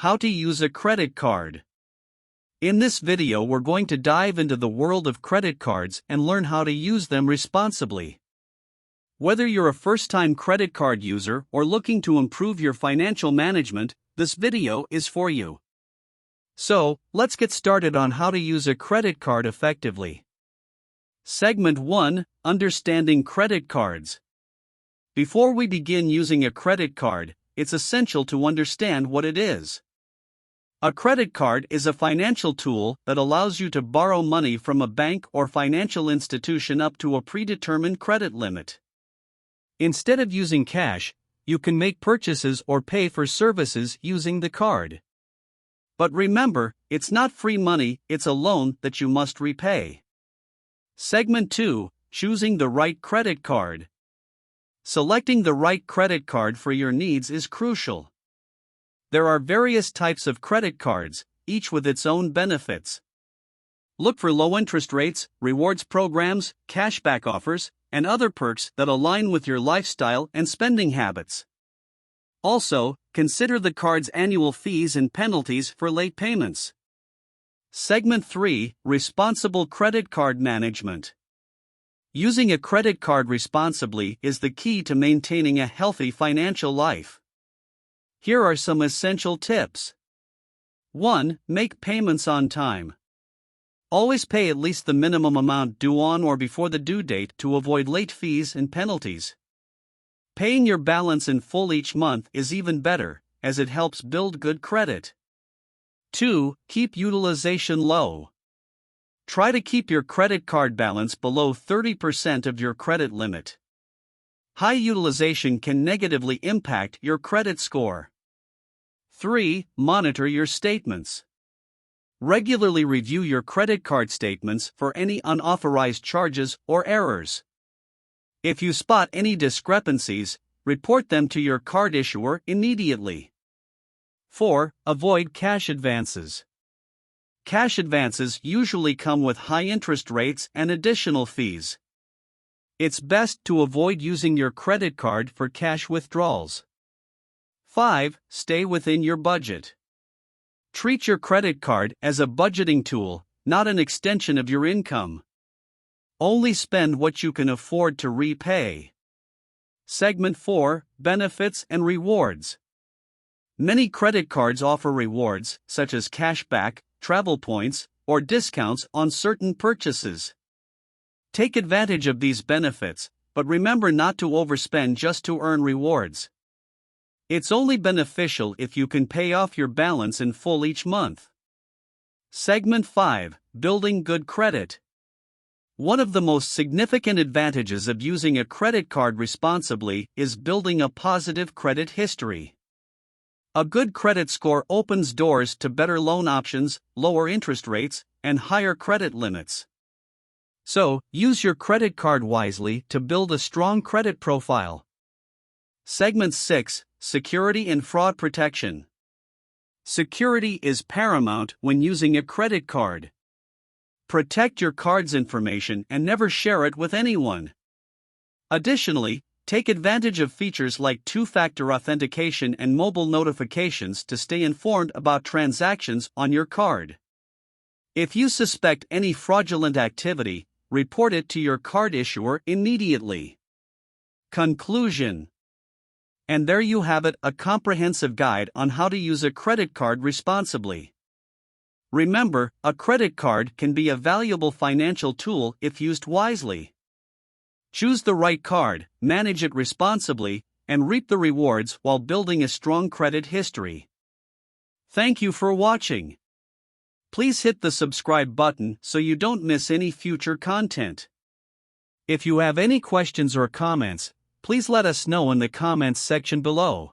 How to use a credit card. In this video we're going to dive into the world of credit cards and learn how to use them responsibly. Whether you're a first-time credit card user or looking to improve your financial management, this video is for you. So, let's get started on how to use a credit card effectively. Segment 1: Understanding credit cards. Before we begin using a credit card, it's essential to understand what it is. A credit card is a financial tool that allows you to borrow money from a bank or financial institution up to a predetermined credit limit. Instead of using cash, you can make purchases or pay for services using the card. But remember, it's not free money, it's a loan that you must repay. Segment 2: Choosing the right credit card. Selecting the right credit card for your needs is crucial. There are various types of credit cards, each with its own benefits. Look for low interest rates, rewards programs, cashback offers, and other perks that align with your lifestyle and spending habits. Also, consider the card's annual fees and penalties for late payments. Segment 3: Responsible credit card management. Using a credit card responsibly is the key to maintaining a healthy financial life. Here are some essential tips. 1. Make payments on time. Always pay at least the minimum amount due on or before the due date to avoid late fees and penalties. Paying your balance in full each month is even better, as it helps build good credit. 2. Keep utilization low. Try to keep your credit card balance below 30% of your credit limit. High utilization can negatively impact your credit score. 3. Monitor your statements. Regularly review your credit card statements for any unauthorized charges or errors. If you spot any discrepancies, report them to your card issuer immediately. 4. Avoid cash advances. Cash advances usually come with high interest rates and additional fees. It's best to avoid using your credit card for cash withdrawals. 5. Stay within your budget. Treat your credit card as a budgeting tool, not an extension of your income. Only spend what you can afford to repay. Segment 4: Benefits and rewards. Many credit cards offer rewards, such as cashback, travel points, or discounts on certain purchases. Take advantage of these benefits, but remember not to overspend just to earn rewards. It's only beneficial if you can pay off your balance in full each month. Segment 5: Building good credit. One of the most significant advantages of using a credit card responsibly is building a positive credit history. A good credit score opens doors to better loan options, lower interest rates, and higher credit limits. So, use your credit card wisely to build a strong credit profile. Segment 6: Security and fraud protection. Security is paramount when using a credit card. Protect your card's information and never share it with anyone. Additionally, take advantage of features like two-factor authentication and mobile notifications to stay informed about transactions on your card. If you suspect any fraudulent activity, report it to your card issuer immediately. Conclusion. And there you have it, a comprehensive guide on how to use a credit card responsibly. Remember, a credit card can be a valuable financial tool if used wisely. Choose the right card, manage it responsibly, and reap the rewards while building a strong credit history. Thank you for watching. Please hit the subscribe button so you don't miss any future content. If you have any questions or comments, please let us know in the comments section below.